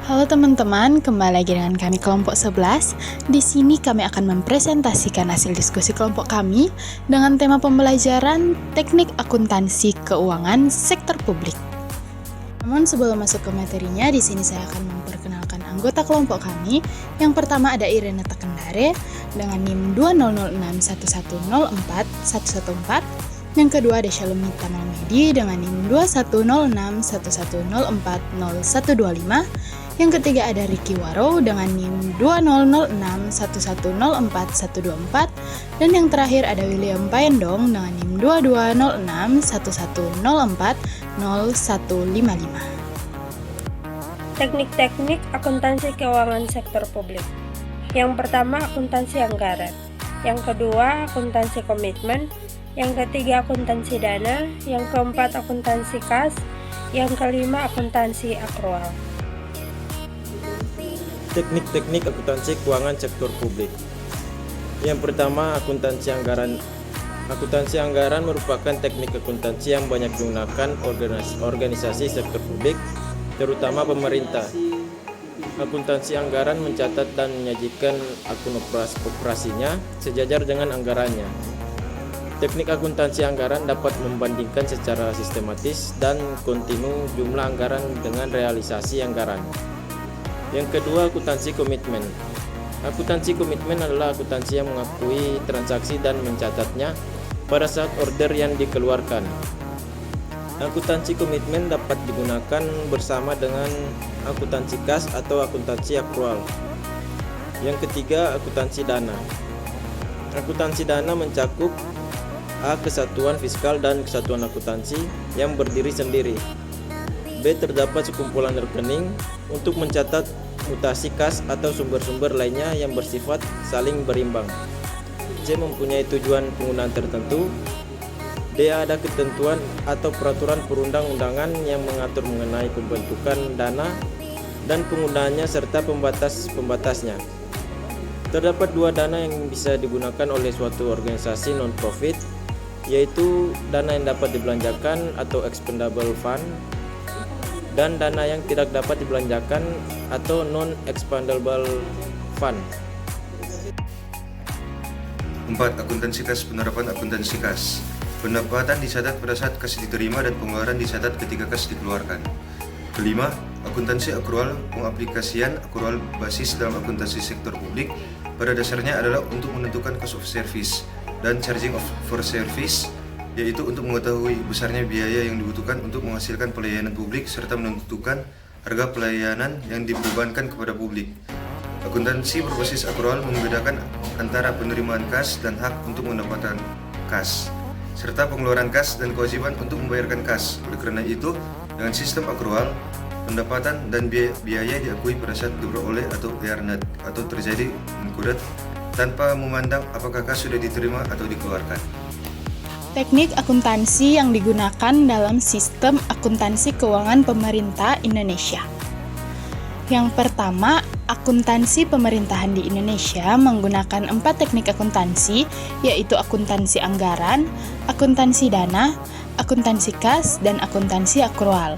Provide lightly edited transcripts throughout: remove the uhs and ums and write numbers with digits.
Halo teman-teman, kembali lagi dengan kami kelompok 11. Di sini kami akan mempresentasikan hasil diskusi kelompok kami dengan tema pembelajaran teknik akuntansi keuangan sektor publik. Namun sebelum masuk ke materinya, di sini saya akan memperkenalkan anggota kelompok kami. Yang pertama ada Irene Takendare dengan NIM 20061104114. Yang kedua ada Shalomita Malmedi dengan NIM 2106110400125. Yang ketiga ada Ricky Waro dengan NIM 20061104124. Dan yang terakhir ada William Paendong dengan NIM 220611040155. Teknik-teknik akuntansi keuangan sektor publik. Yang pertama akuntansi anggaran, yang kedua akuntansi komitmen, yang ketiga akuntansi dana, yang keempat akuntansi kas, yang kelima akuntansi akrual. Teknik-teknik akuntansi keuangan sektor publik. Yang pertama, akuntansi anggaran. Akuntansi anggaran merupakan teknik akuntansi yang banyak digunakan organisasi sektor publik, terutama pemerintah. Akuntansi anggaran mencatat dan menyajikan akun operasinya sejajar dengan anggarannya. Teknik akuntansi anggaran dapat membandingkan secara sistematis dan kontinu jumlah anggaran dengan realisasi anggaran. Yang kedua, akuntansi komitmen. Akuntansi komitmen adalah akuntansi yang mengakui transaksi dan mencatatnya pada saat order yang dikeluarkan. Akuntansi komitmen dapat digunakan bersama dengan akuntansi kas atau akuntansi akrual. Yang ketiga, akuntansi dana. Akuntansi dana mencakup A. Kesatuan fiskal dan kesatuan akuntansi yang berdiri sendiri. B. Terdapat sekumpulan rekening untuk mencatat mutasi kas atau sumber-sumber lainnya yang bersifat saling berimbang. C. Mempunyai tujuan penggunaan tertentu. D. Ada ketentuan atau peraturan perundang-undangan yang mengatur mengenai pembentukan dana dan penggunaannya serta pembatas-pembatasnya. Terdapat dua dana yang bisa digunakan oleh suatu organisasi non-profit, yaitu dana yang dapat dibelanjakan atau expendable fund dan dana yang tidak dapat dibelanjakan atau non-expendable fund. 4. Akuntansi kas. Penerapan akuntansi kas. Pendapatan dicatat pada saat kas diterima dan pengeluaran dicatat ketika kas dikeluarkan. Kelima, akuntansi akrual. Pengaplikasian akrual basis dalam akuntansi sektor publik pada dasarnya adalah untuk menentukan cost of service dan charging for service, yaitu untuk mengetahui besarnya biaya yang dibutuhkan untuk menghasilkan pelayanan publik serta menentukan harga pelayanan yang dibebankan kepada publik. Akuntansi berbasis akrual membedakan antara penerimaan kas dan hak untuk mendapatkan kas, serta pengeluaran kas dan kewajiban untuk membayarkan kas. Oleh karena itu, dengan sistem akrual, pendapatan dan biaya diakui pada saat diperoleh atau earned atau terjadi mengkudat tanpa memandang apakah kas sudah diterima atau dikeluarkan. Teknik akuntansi yang digunakan dalam sistem akuntansi keuangan pemerintah Indonesia. Yang pertama, akuntansi pemerintahan di Indonesia menggunakan 4 teknik akuntansi, yaitu akuntansi anggaran, akuntansi dana, akuntansi kas, dan akuntansi akrual.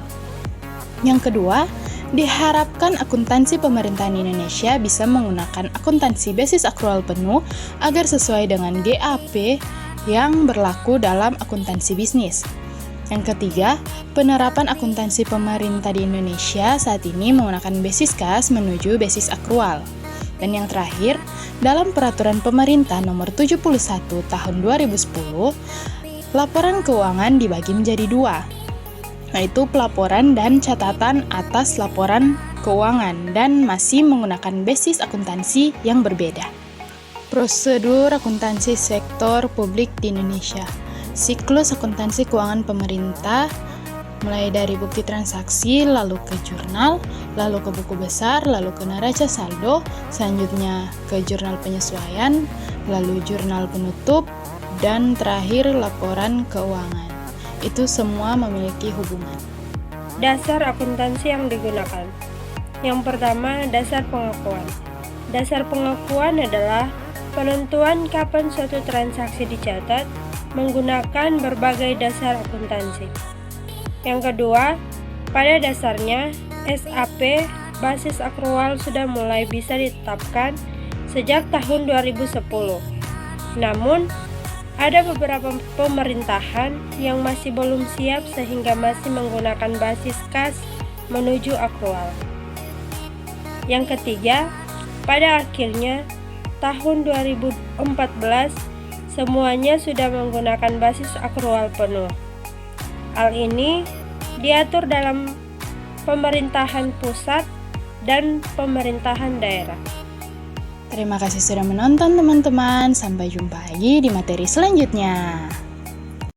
Yang kedua, diharapkan akuntansi pemerintahan Indonesia bisa menggunakan akuntansi basis akrual penuh agar sesuai dengan GAAP yang berlaku dalam akuntansi bisnis. Yang ketiga, penerapan akuntansi pemerintah di Indonesia saat ini menggunakan basis kas menuju basis akrual. Dan yang terakhir, dalam peraturan pemerintah nomor 71 tahun 2010, laporan keuangan dibagi menjadi 2, yaitu pelaporan dan catatan atas laporan keuangan dan masih menggunakan basis akuntansi yang berbeda. Prosedur akuntansi sektor publik di Indonesia. Siklus akuntansi keuangan pemerintah mulai dari bukti transaksi, lalu ke jurnal, lalu ke buku besar, lalu ke neraca saldo, selanjutnya ke jurnal penyesuaian, lalu jurnal penutup, dan terakhir laporan keuangan. Itu semua memiliki hubungan. Dasar akuntansi yang digunakan. Yang pertama, dasar pengakuan. Dasar pengakuan adalah penentuan kapan suatu transaksi dicatat menggunakan berbagai dasar akuntansi. Yang kedua, pada dasarnya SAP basis akrual sudah mulai bisa ditetapkan sejak tahun 2010. Namun, ada beberapa pemerintahan yang masih belum siap sehingga masih menggunakan basis kas menuju akrual. Yang ketiga, pada akhirnya tahun 2014 semuanya sudah menggunakan basis akrual penuh. Hal ini diatur dalam pemerintahan pusat dan pemerintahan daerah. Terima kasih sudah menonton teman-teman. Sampai jumpa lagi di materi selanjutnya.